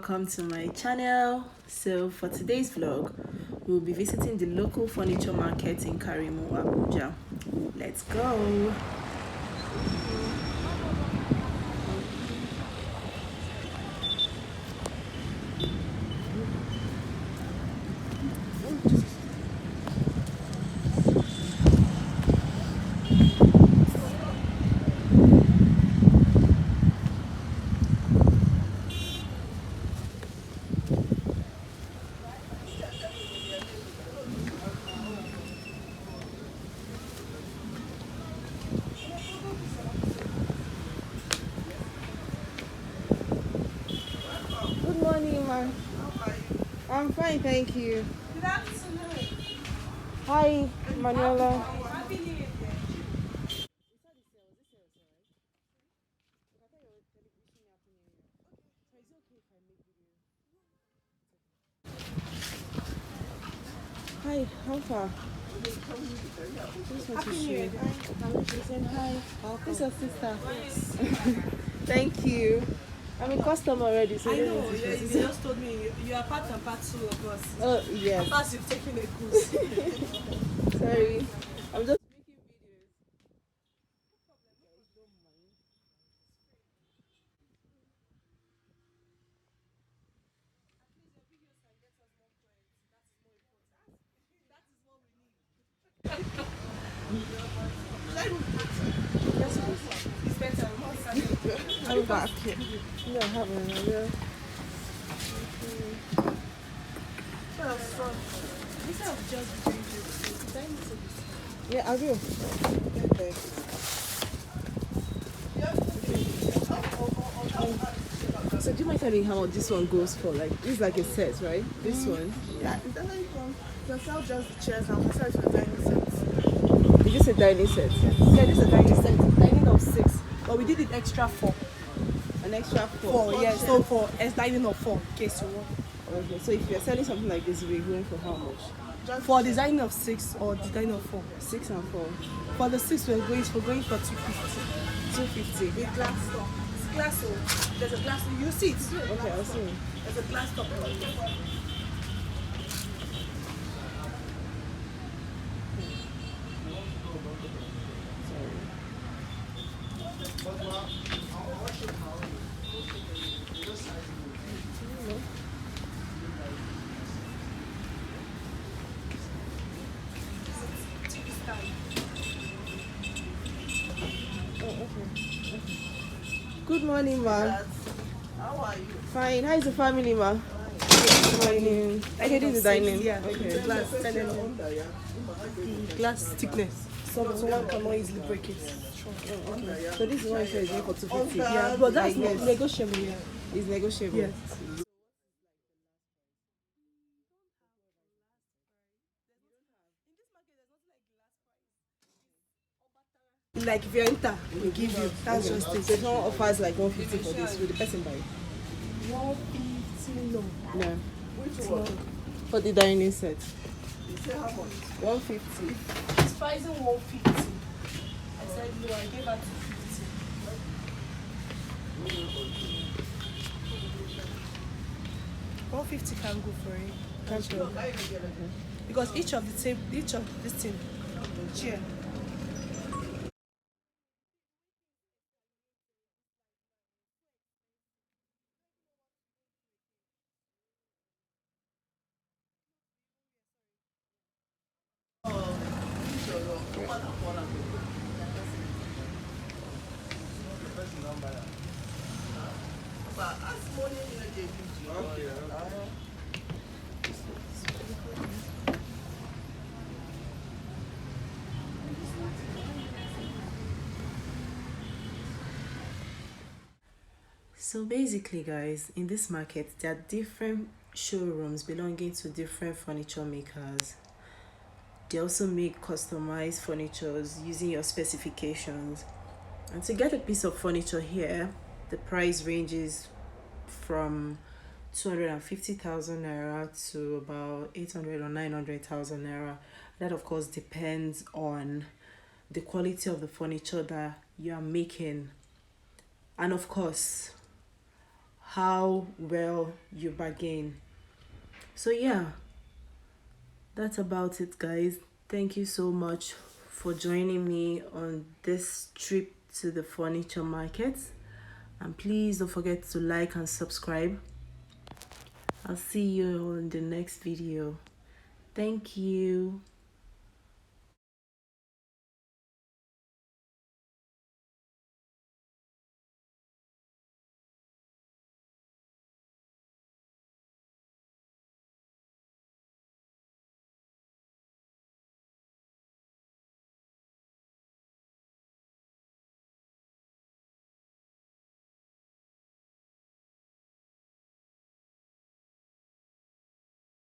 welcome to my channel. So for today's vlog, we'll be visiting the local furniture market in Karimu, Abuja. Let's go. Good morning, ma. I'm fine, thank you. Good afternoon. Hi, Manuela. Happy New Year. Hi, how far? Happy New Year. Hi. This is your sister. Thank you. I'm a customer already, so I don't know, need to you choose. just told me you are part and parcel of us. Oh, yes. First, you've taken a cruise. Sorry. I'm just making videos. Yes, please. It's better. I'm back. No, I haven't. I will. Instead of just doing this, then it's Yeah, I will. So do you mind telling me how much this one goes for? Like, this is like a set, right? This one. yeah, it's definitely from the sell just the chairs and we sell it for dining sets. Is this a dining set? Yeah, this is a dining set. Dining of 6. But we did it extra 4. An extra four. 4, yeah. So for a dining of 4, in case you want. Okay, so if you're selling something like this, we're going for how much? For design of 6 or design of 4. 6 and 4. For the 6 we're going for 250. 250. With glass top. It's glass, so there's a glass. You see it. Okay, I'll see. There's a glass top. Good morning, ma. How are you? Fine. How is the family, ma? Good morning. Okay, this is dining. Yeah. Okay. Glass. The glass thickness. So one cannot easily break it. Okay. So this is what you said is going for 250. Yeah, but that's Like not this. negotiable. Yeah. It's negotiable. Yes. Like if you enter, we give you. That's just So it. if someone offers like 150 for this, will the person buy? 150 no. No. Which one? For the dining set. You say how much? 150. It's pricing 150. I said no, I gave her 250. 150 can go for it. Can't you? Because each of the table, each of this thing, chair. So basically, guys, in this market, there are different showrooms belonging to different furniture makers. They also make customized furnitures using your specifications. And to get a piece of furniture here, the price ranges from 250,000 naira to about 800 or 900,000 naira. That, of course, depends on the quality of the furniture that you are making, and of course, how well you bargain. So yeah, that's about it, guys. Thank you so much for joining me on this trip to the furniture market. And please don't forget to like and subscribe. I'll see you in the next video. Thank you.